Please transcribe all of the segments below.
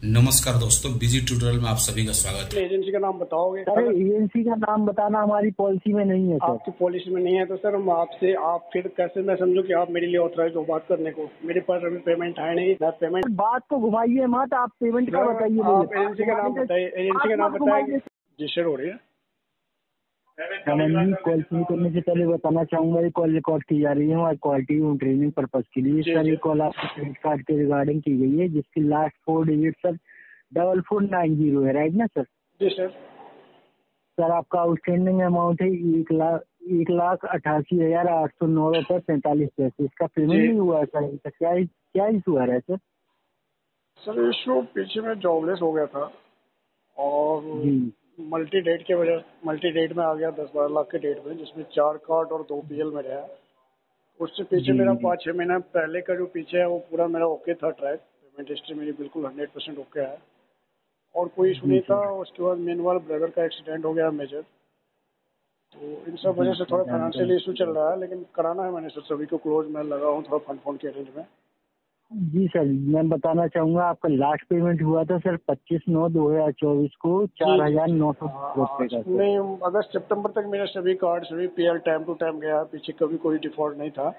नमस्कार दोस्तों, busy tutorial में आप सभी का स्वागत है। एजेंसी का नाम बताओगे? सर एजेंसी का नाम बताना हमारी पॉलिसी में नहीं है सर। आपकी पॉलिसी में नहीं है तो सर हम आपसे आप फिर कैसे मैं समझूं कि आप मेरे लिए ऑथराइज हो बात करने को? मेरे पास अभी पेमेंट है नहीं। मैं पेमेंट बात को घुमाइए मत, आप पेमेंट का बताइए। आप एजेंसी का नाम बताइए। एजेंसी का नाम बताइए। जी सर, हो रही है। जी, कॉल शुरू करने से पहले बताना चाहूंगा ये कॉल रिकॉर्ड की जा रही है हमारी क्वालिटी और ट्रेनिंग पर्पज के लिए। सर ये कॉल आपके क्रेडिट कार्ड के रिगार्डिंग की गई है जिसकी लास्ट 4 डिजिट सर 4490 है, राइट ना सर? जी सर। सर आपका आउटस्टैंडिंग अमाउंट है 1,88,809 रुपये 45 पैसे। इसका पेमेंट नहीं हुआ है सर। क्या इशू आ रहा है सर? सर इशू पीछे में जॉबलेस हो गया था और मल्टी डेट में आ गया 10-12 लाख के डेट में, जिसमें 4 कार्ड और 2 पीएल मेरे हैं। उससे पीछे मेरा 5-6 महीना पहले का जो पीछे है वो पूरा मेरा ओके था। ट्रैक पेमेंट हिस्ट्री मेरी बिल्कुल 100% ओके है और कोई इशू नहीं था। उसके बाद मेनवाल ब्रदर का एक्सीडेंट हो गया मेजर, तो इन सब वजह से थोड़ा फाइनेंशियल इशू चल रहा है। लेकिन कराना है मैंने सर सभी को क्लोज। मैं लगा हूँ थोड़ा फंड के अरेंज में। जी सर, मैं बताना चाहूंगा आपका लास्ट पेमेंट हुआ था सर 25/9/2024 को 4,900 रुपये का। नहीं, अगस्त सितंबर तक मेरे सभी कार्ड सभी पीएल टाइम टू टाइम गया। पीछे कभी कोई डिफॉल्ट नहीं था।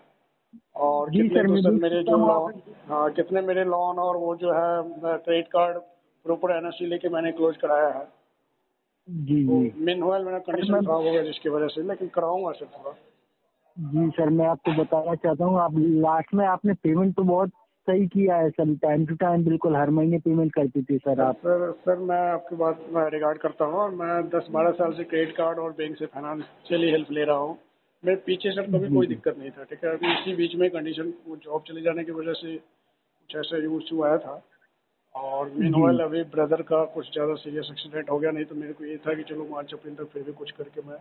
और कितने तो सर मेरे जो लोन, हाँ कितने मेरे लोन और वो जो है क्रेडिट कार्ड प्रॉपर एनओसी लेके मैंने क्लोज कराया है। जी जी। मेनवाइल मेरा कंडीशन खराब हो गया जिसकी वजह से, लेकिन कराऊंगा सर थोड़ा। जी सर, मैं आपको बताना चाहता हूँ आप लास्ट में आपने पेमेंट तो बहुत सही किया है सर, टाइम टू टाइम बिल्कुल हर महीने पेमेंट करती थी सर आप। सर मैं आपकी बात में रिगार्ड करता हूँ और मैं 10-12 साल से क्रेडिट कार्ड और बैंक से फाइनेंशियली हेल्प ले रहा हूँ। मेरे पीछे सर कभी कोई दिक्कत नहीं था, ठीक है। अभी इसी बीच में कंडीशन वो जॉब चले जाने की वजह से कुछ ऐसा इशू आया था और मीनवाइल अभी ब्रदर का कुछ ज़्यादा सीरियस एक्सीडेंट हो गया। नहीं तो मेरे को ये था कि चलो मार्च अप्रैल तक फिर भी कुछ करके मैं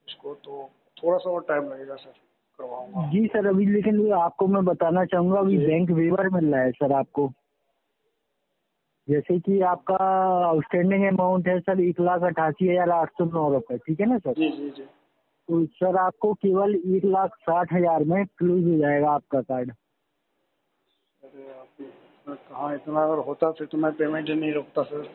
इसको, तो थोड़ा सा और टाइम लगेगा सर, करवाऊंगा। जी सर, अभी लेकिन आपको मैं बताना चाहूंगा अभी बैंक वेवर मिल रहा है सर आपको। जैसे कि आपका आउटस्टैंडिंग अमाउंट है सर 1,88,809 रुपये, ठीक है ना सर? जी जी जी। तो सर आपको केवल 1,60,000 में क्लोज हो जाएगा आपका कार्ड। अरे आप कहाँ, इतना अगर होता फिर तो मैं पेमेंट ही नहीं रोकता सर।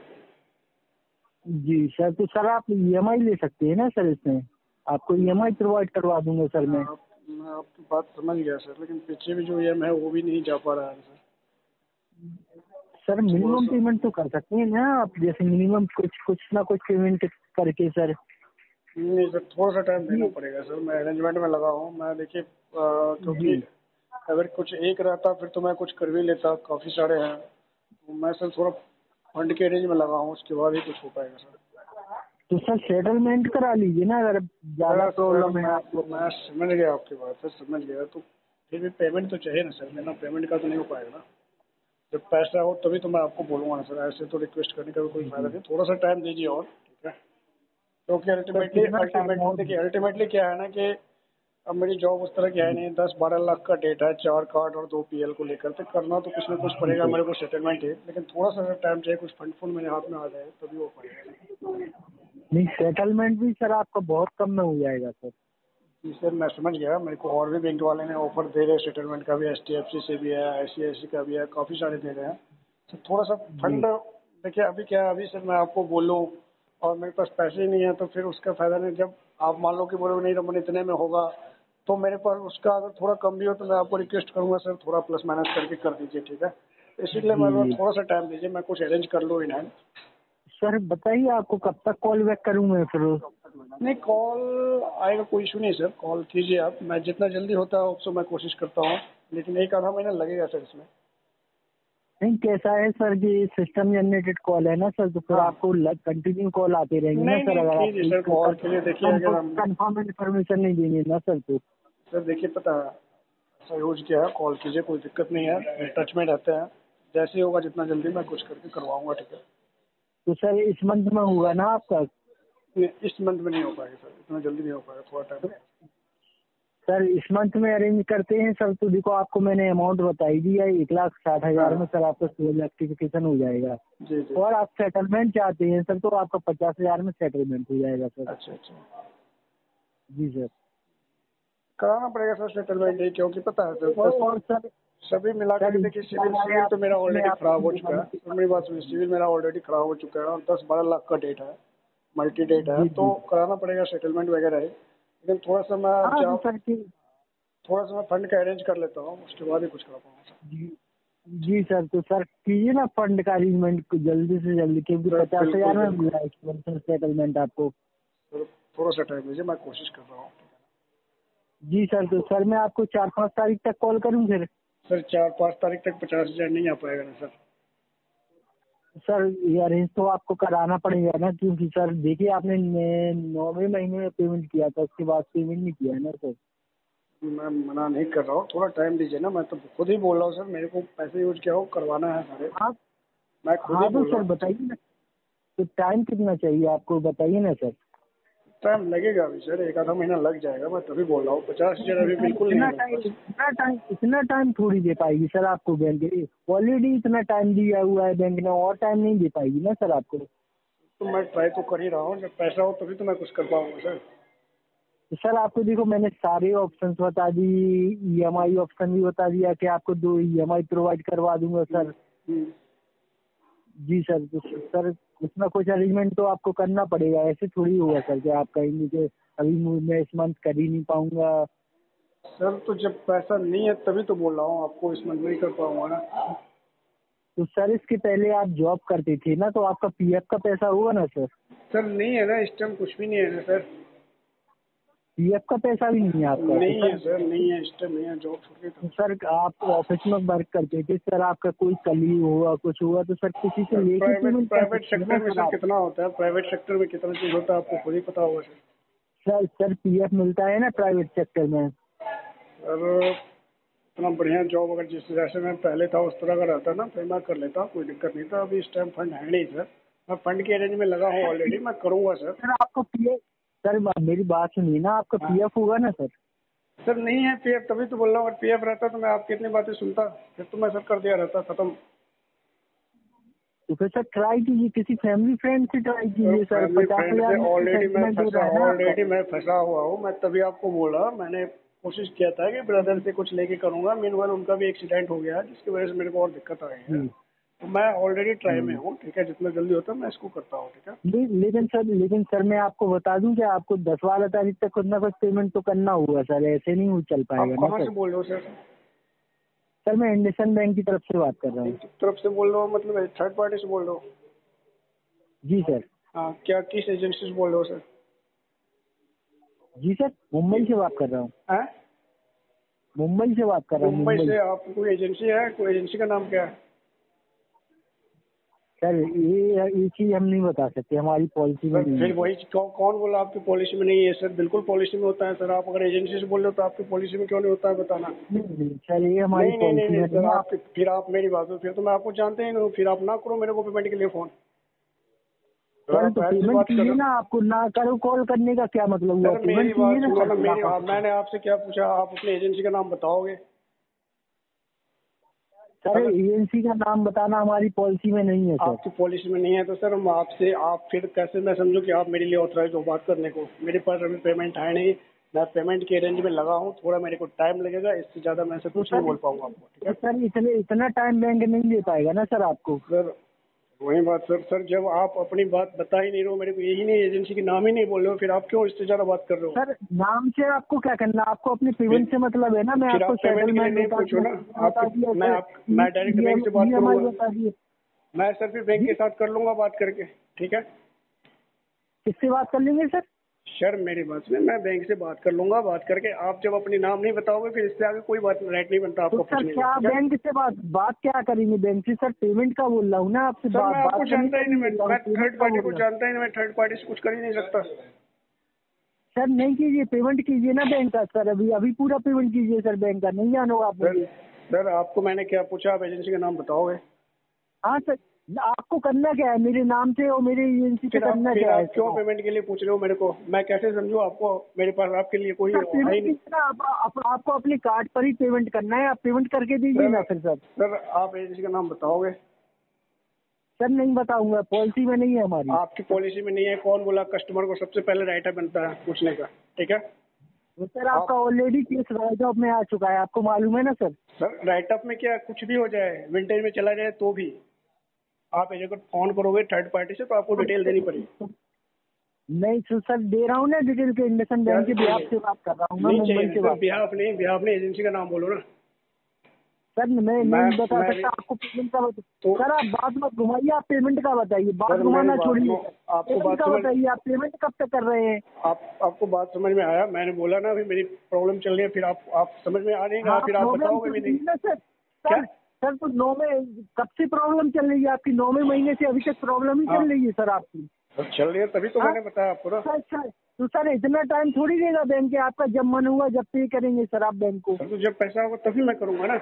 जी सर, तो सर आप ईएमआई ले सकते हैं ना सर, इसमें आपको ईएमआई प्रोवाइड करवा दूंगा सर मैं आपकी बात समझ गया सर, लेकिन पीछे भी जो ईएम है वो भी नहीं जा पा रहा है सर। सर मिनिमम पेमेंट तो कर सकते हैं ना आप, जैसे मिनिमम कुछ ना कुछ पेमेंट करके सर। नहीं सर, थोड़ा सा टाइम देना पड़ेगा सर। मैं अरेंजमेंट में लगा हूँ। मैं देखिए क्योंकि अगर कुछ एक रहता फिर तो मैं कुछ कर भी लेता, काफ़ी सारे हैं। तो मैं सर थोड़ा फंड के अरेंज में लगा हूँ, उसके बाद ही कुछ हो पाएगा सर। तो सर सेटलमेंट करा लीजिए ना अगर ज़्यादा प्रॉब्लम है आपको। मैं समझ गया आपकी बात सर, समझ गया। तो फिर भी पेमेंट तो चाहिए ना सर, बिना पेमेंट का तो नहीं हो पाएगा ना। जब पैसा हो तभी तो मैं आपको बोलूँगा ना सर, ऐसे तो रिक्वेस्ट करने का भी कोई फायदा नहीं। थोड़ा सा टाइम दीजिए और, ठीक है। क्योंकि अल्टीमेटली क्या है ना कि अब मेरी जॉब उस तरह की है नहीं। 10-12 लाख का डेट है, 4 कार्ड और 2 पीएल को लेकर, तो करना तो कुछ ना कुछ पड़ेगा मेरे को सेटलमेंट है। लेकिन थोड़ा सा टाइम चाहिए, कुछ फंड मेरे हाथ में आ जाए तभी वो पड़ेगा। नहीं, सेटलमेंट भी सर आपका बहुत कम में हो जाएगा सर। जी सर, मैं समझ गया। मेरे को और भी बैंक वाले ने ऑफर दे रहे हैं सेटलमेंट का भी, एचडीएफसी से भी है, आईसीआईसी का भी है, काफ़ी सारे दे रहे हैं। तो थोड़ा सा फंड देखिए। अभी क्या है, अभी सर मैं आपको बोलूँ और मेरे पास पैसे ही नहीं है तो फिर उसका फायदा नहीं। जब आप मान लो कि बोलोगे नहीं रमन इतने में होगा, तो मेरे पास उसका अगर थोड़ा कम भी हो तो मैं आपको रिक्वेस्ट करूंगा सर थोड़ा प्लस माइनस करके कर दीजिए, ठीक है। इसीलिए मैं थोड़ा सा टाइम दीजिए, मैं कुछ अरेंज कर लूँ इन हैंड। सर बताइए आपको कब तक कॉल बैक करूँ मैं फिर? नहीं, कॉल आएगा, कोई इशू नहीं सर, कॉल कीजिए आप। मैं जितना जल्दी होता है उससे मैं कोशिश करता हूँ, लेकिन 1 आधा महीना लगेगा सर इसमें। नहीं, कैसा है सर कि सिस्टम जनरेटेड कॉल है ना सर, तो फिर आपको कंटिन्यू कॉल आते रहेंगे ना सर। अगर आप सर कॉल के लिए देखिए, अगर हम कंफर्म इन्फॉर्मेशन नहीं देंगे ना सर तो सर देखिए पता है सर यूज किया है, कॉल कीजिए, कोई दिक्कत नहीं है, टच में रहते हैं। जैसे ही होगा जितना जल्दी मैं कुछ करके करवाऊंगा, ठीक है। तो सर इस मंथ में होगा ना आपका? नहीं, इस मंथ में नहीं हो पाएगा सर, इतना जल्दी नहीं हो पाएगा, थोड़ा टाइम। सर इस मंथ में अरेंज करते हैं सर, तो देखो आपको मैंने अमाउंट बताई दी है 1,60,000 में सर आपका सोल रेक्टिफिकेशन हो जाएगा। जी जी। और आप सेटलमेंट चाहते हैं सर तो आपका 50,000 में सेटलमेंट हो जाएगा सर। अच्छा अच्छा। जी सर, कराना पड़ेगा सर सेटलमेंट ही, क्योंकि पता है सर और सर सभी मिला कर देखिए, सिविल तो मेरा ऑलरेडी खराब हो चुका है। तो मेरी बात सुनिए, सिविल मेरा ऑलरेडी खराब हो चुका है और 10-12 लाख का डेट है, मल्टी डेट है, तो कराना पड़ेगा सेटलमेंट वगैरह है। लेकिन थोड़ा सा मैं फंड का अरेंज कर लेता हूँ, उसके बाद ही कुछ कर पाऊंगा। जी सर, तो सर कीजिए ना फंड का अरेंजमेंट जल्दी से जल्दी, क्योंकि 50,000 में मिला है सेटलमेंट आपको। थोड़ा सा टाइम दीजिए, मैं कोशिश कर रहा हूँ। जी सर, तो सर मैं आपको 4-5 तारीख तक कॉल करूँ फिर? सर 4-5 तारीख तक 50,000 नहीं आ पाएगा ना सर? सर ये अरेंज तो आपको कराना पड़ेगा ना, क्योंकि सर देखिए आपने 9वें महीने में पेमेंट किया था, उसके बाद पेमेंट नहीं किया है ना सर। मैं मना नहीं कर रहा हूँ, थोड़ा टाइम दीजिए ना। मैं तो खुद ही बोल रहा हूँ सर, मेरे को पैसे यूज किया हो करवाना है सारे। आप मैं खुद ही हाँ तो बोल रहा सर हूँ। बताइए ना, तो टाइम कितना चाहिए आपको, बताइए ना सर। टाइम लगेगा अभी सर, 1 आधा महीना लग जाएगा। मैं तभी बोल रहा हूँ 50,000 अभी बिल्कुल नहीं है। इतना टाइम थोड़ी दे पाएगी सर आपको बैंक, ऑलरेडी इतना टाइम दिया हुआ है बैंक ने, और टाइम नहीं दे पाएगी ना सर आपको। तो मैं ट्राई तो कर ही रहा हूँ, जब पैसा हो तभी तो मैं कुछ कर पाऊंगा सर। तो सर आपको देखो मैंने सारे ऑप्शंस बता दी, ईएमआई ऑप्शन भी बता दिया कि आपको 2 ईएमआई प्रोवाइड करवा दूंगा सर। जी सर, तो सर कुछ ना कुछ अरेंजमेंट तो आपको करना पड़ेगा, ऐसे थोड़ी होगा सर कि आप कहेंगे कि अभी मैं इस मंथ कर ही नहीं पाऊंगा। सर तो जब पैसा नहीं है तभी तो बोल रहा हूँ आपको, इस मंथ नहीं कर पाऊंगा ना। तो सर इसके पहले आप जॉब करते थे ना, तो आपका पीएफ का पैसा होगा ना सर? सर नहीं है ना, इस टाइम कुछ भी नहीं है ना सर। पीएफ का पैसा भी नहीं है आपका? नहीं है सर, नहीं है, इस टाइम नहीं है, जॉब छोड़ के। तो सर आप ऑफिस में वर्क करते थे सर, आपका कोई कलीग हुआ कुछ हुआ तो सर किसी से लेके प्राइवेट सेक्टर में सर कितना होता है, प्राइवेट सेक्टर में कितना चीज होता है आपको खुद ही पता होगा सर। सर पीएफ मिलता है ना प्राइवेट सेक्टर में? सर इतना बढ़िया जॉब अगर जिस जैसे मैं पहले था उस तरह का रहता ना तो मैं कर लेता, कोई दिक्कत नहीं था। अभी इस टाइम फंड है नहीं सर, मैं फंड के अरेंज में लगा हूँ ऑलरेडी, मैं करूँगा सर। सर आपको पीएफ, सर मेरी बात सुनिए ना, आपका पीएफ होगा ना सर? सर नहीं है पीएफ, तभी तो बोल रहा हूँ। अगर पीएफ रहता तो मैं आपकी इतनी बातें सुनता, फिर तो मैं सर कर दिया रहता, खत्म। तो फिर सर ट्राई कीजिए, किसी फैमिली फ्रेंड से ट्राई कीजिए सर। फैमिली फ्रेंड से 50,000 ऑलरेडी मैं फंसा हुआ हूँ। मैं तभी आपको बोला, मैंने कोशिश किया था कि ब्रदर से कुछ लेके करूँगा। मीनवाइल उनका भी एक्सीडेंट हो गया जिसकी वजह से मेरे को और दिक्कत आ गई है। तो मैं ऑलरेडी ट्राई में हूँ, ठीक है, जितना जल्दी होता है मैं इसको करता हूँ, ठीक है। लेकिन सर मैं आपको बता दूं कि आपको 10-12 तारीख तक कुछ ना कुछ पेमेंट तो करना होगा सर, ऐसे नहीं चल पाएगा आप ना कहाँ सर। से बोल रहे हो सर? सर मैं इंडसइंड बैंक की तरफ से बात कर रहा हूँ। तरफ से बोल रहे हो मतलब थर्ड पार्टी से बोल रहे हो? जी सर। हाँ, क्या किस एजेंसी से बोल रहे हो सर? जी सर, मुंबई से बात कर रहा हूँ। मुंबई से बात कर रहा हूँ। मुंबई से? आप कोई एजेंसी है, कोई एजेंसी का नाम क्या है सर? ये चीज हम नहीं बता सकते, हमारी पॉलिसी में नहीं फिर है। वही कौन बोला आपकी पॉलिसी में नहीं है? सर बिल्कुल पॉलिसी में होता है सर। आप अगर एजेंसी से बोल रहे हो तो आपकी पॉलिसी में क्यों नहीं होता है बताना। नहीं सर, ये हमारी पॉलिसी में सर आप फिर आप मेरी बात हो, फिर तो मैं आपको जानते ही नहीं, फिर आप ना करो मेरे को पेमेंट के लिए फोन। सर तो पेमेंट कीजिए ना, आपको ना करो कॉल करने का क्या मतलब हुआ? मेरी बात सुनो ना, मैंने आपसे क्या पूछा? आप अपनी एजेंसी का नाम बताओगे? सर एजेंसी का नाम बताना हमारी पॉलिसी में नहीं है सर। आपकी पॉलिसी में नहीं है तो सर हम आपसे, आप फिर कैसे मैं समझूं कि आप मेरे लिए ऑथराइज हो बात करने को? मेरे पास अभी पेमेंट है नहीं, मैं पेमेंट के अरेंज में लगा हूँ, थोड़ा मेरे को टाइम लगेगा, इससे ज्यादा मैं से कुछ नहीं बोल पाऊंगा आपको, ठीक है? सर इतना टाइम बैंक नहीं दे पाएगा ना सर आपको। सर वही बात सर, जब आप अपनी बात बता ही नहीं रहे हो मेरे को, यही नहीं एजेंसी के नाम ही नहीं बोल रहे हो, फिर आप क्यों इससे ज्यादा बात कर रहे हो? सर नाम से आपको क्या करना, आपको अपनी पेमेंट से मतलब है ना। मैं आपको सेटलमेंट नहीं पूछो ना, मैं डायरेक्ट बैंक से बात करूंगा। मैं सर फिर बैंक के साथ कर लूंगा बात करके, ठीक है? किससे बात कर लेंगे सर? सर मेरी बात सुनिए, मैं बैंक से बात कर लूंगा, बात करके आप जब अपनी नाम नहीं बताओगे फिर इससे आगे कोई बात राइट नहीं बनता आपको। तो सर क्या बैंक से बात क्या करेंगे बैंक से? सर पेमेंट का बोल रहा हूँ ना आपसे। सर मैं आपको जानता ही नहीं, मैं थर्ड पार्टी को जानता ही नहीं, मैं थर्ड पार्टी से कुछ कर ही नहीं सकता। सर नहीं कीजिए, पेमेंट कीजिए ना बैंक का सर, अभी पूरा पेमेंट कीजिए सर बैंक का, नहीं जानो आप मुझे। सर आपको मैंने क्या पूछा, आप एजेंसी का नाम बताओगे? हाँ सर, आपको करना क्या है मेरे नाम से और मेरे एजेंसी पे करना क्या है? क्यों पेमेंट के लिए पूछ रहे हो मेरे को? मैं कैसे समझूँ आपको? मेरे पास आपके लिए कोई आपको अपने कार्ड पर ही पेमेंट करना है, आप पेमेंट करके दीजिए ना फिर सर। सर आप एजेंसी का नाम बताओगे? सर नहीं बताऊंगा, पॉलिसी में नहीं है हमारी। आपकी पॉलिसी में नहीं है? कौन बोला? कस्टमर को सबसे पहले राइट बनता है पूछने का, ठीक है? तो सर आपका ऑलरेडी केस राइट ऑफ में आ चुका है, आपको मालूम है ना सर? सर राइट अप में क्या कुछ भी हो जाए, विंटेज में चला जाए तो भी आप एजेंट को फोन करोगे थर्ड पार्टी से तो आपको डिटेल देनी पड़ेगी। नहीं सर दे रहा हूँ ना डिटेल के, इंडसन बैंक के बिहाफ से बात कर रहा हूँ मैं, मुंबई से बात। बिहाफ नहीं एजेंसी का नाम बोलो ना सर। मैं नहीं बता सकता आपको पेमेंट का सर आप बात मत घुमाइए, आप पेमेंट का बताइए, बात घुमाना छोड़िए। आपको बात का बताइए, आप पेमेंट कब तक कर रहे हैं? आपको बात समझ में आया? मैंने बोला ना अभी मेरी प्रॉब्लम चल रही है, फिर आप समझ में आ नहीं रहा, फिर आप बताओगे भी नहीं ना सर तो 9वें कब से प्रॉब्लम चल रही है आपकी? 9वें महीने से अभी तक प्रॉब्लम ही चल रही है सर आपकी। चल रही है तभी तो मैंने बताया आपको ना सर। तो सर इतना टाइम थोड़ी देगा बैंक के, आपका जब मन हुआ जब पे करेंगे सर आप बैंक को। तो जब पैसा होगा तभी मैं करूँगा ना।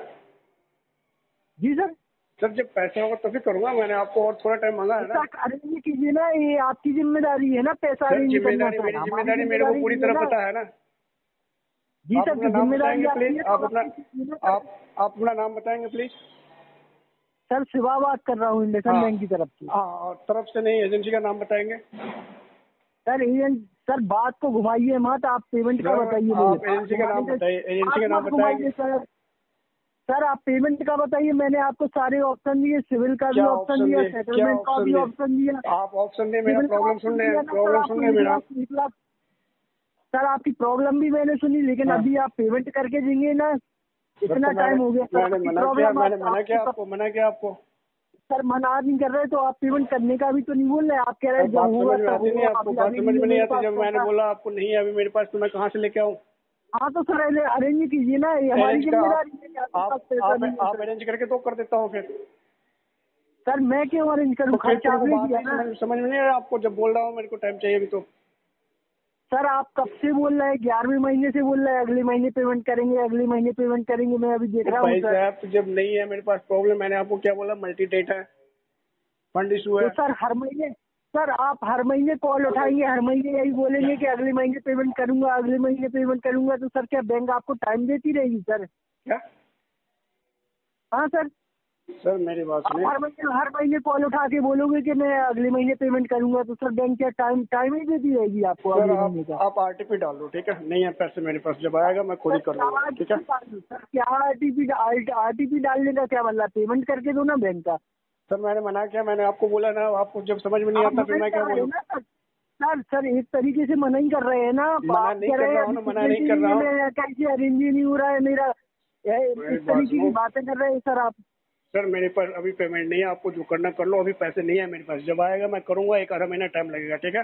जी सर जब पैसा होगा तभी करूँगा, मैंने आपको और थोड़ा टाइम मांगा है ना। अरेंज कीजिए ना, ये आपकी जिम्मेदारी है ना पैसा अरेंज करना। मेरी जिम्मेदारी मेरे को पूरी तरह पता है ना। जी सर जिम्मेदारी प्लीज आप अपना नाम बताएंगे प्लीज? सर शिवा बात कर रहा हूँ इंडसन बैंक की तरफ से। तरफ से नहीं, एजेंसी का नाम बताएंगे? सर एजेंट सर बात को घुमाइए मत, आप पेमेंट का बताइए। एजेंसी का नाम बताइए, एजेंसी का नाम बताएंगे? सर आप पेमेंट का बताइए, मैंने आपको सारे ऑप्शन दिए, सिविल का भी ऑप्शन दिया, सेटलमेंट का भी ऑप्शन दिया। आप ऑप्शन दे, मेरा प्रॉब्लम सुन रहे मेरा। सर आपकी प्रॉब्लम भी मैंने सुनी, लेकिन अभी आप पेमेंट करके देंगे ना, इतना टाइम हो गया। मैंने मना किया आपको। सर मना नहीं कर रहे तो आप पेमेंट करने का भी तो नहीं बोल रहे, आप कह रहे हैं बात समझ में नहीं आती। जब मैंने बोला आपको नहीं है अभी मेरे पास तो मैं कहाँ से लेके आऊँ? हाँ तो सर अरेंज कीजिए ना, ये हमारी जिम्मेदारी है। आप अरेंज करके तो कर देता हूँ फिर। सर मैं क्यों अरेंज करूँ? समझ में नहीं आ रहा आपको? जब बोल रहा हूँ मेरे को टाइम चाहिए अभी तो। सर आप कब से बोल रहे हैं? 11वें महीने से बोल रहे हैं अगले महीने पेमेंट करेंगे, अगले महीने पेमेंट करेंगे। मैं अभी देख रहा हूँ साहब, तो जब नहीं है मेरे पास प्रॉब्लम, मैंने आपको क्या बोला? मल्टी डेट है, फंड इशू है। तो सर हर महीने सर आप हर महीने कॉल उठाएंगे, हर महीने यही बोलेंगे कि अगले महीने पेमेंट करूंगा, अगले महीने पेमेंट करूंगा, तो सर क्या बैंक आपको टाइम देती रहेगी सर? क्या? हाँ सर मेरी बात सुनिए। हर महीने कॉल उठा के बोलोगे कि मैं अगले महीने पेमेंट करूंगा, तो सर बैंक क्या टाइम ही देती रहेगी आपको अगले महीने का? आप आरटीपी डाल दो, ठीक है? नहीं है पैसे मेरे पास, जब आएगा मैं खुद ही कर लूंगा, ठीक है? सर क्या आरटीपी डालने का क्या मतलब? पेमेंट करके दो ना बैंक का। सर मैंने मना किया, मैंने आपको बोला ना, आपको जब समझ में नहीं आता फिर मैं क्या बोलूं? सर एक तरीके से मना ही कर रहे हैं ना। मना नहीं कर रहा हूँ। कैसे अरेंज ही नहीं हो रहा है मेरा, इस तरीके की बातें कर रहे हैं सर आप। सर मेरे पास अभी पेमेंट नहीं है, आपको जो करना कर लो, अभी पैसे नहीं है मेरे पास, जब आएगा मैं करूंगा। 1 महीना टाइम लगेगा, ठीक है?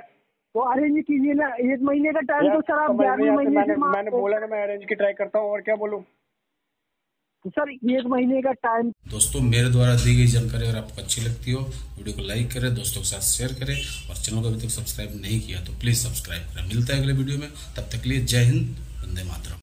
तो अरेंज कीजिए ना, 1 महीने का टाइम। तो सर आप 11वें महीने से मैंने बोला ना मैं अरेंज की ट्राई करता हूँ, और क्या बोलूँ? तो सर 1 महीने का टाइम। दोस्तों मेरे द्वारा दी गई जानकारी अगर आपको अच्छी लगती हो, वीडियो को लाइक करें, दोस्तों के साथ शेयर करें, और चैनल को अभी तक सब्सक्राइब नहीं किया तो प्लीज सब्सक्राइब करें। मिलता है अगले वीडियो में, तब तक के लिए जय हिंद, वंदे मातरम।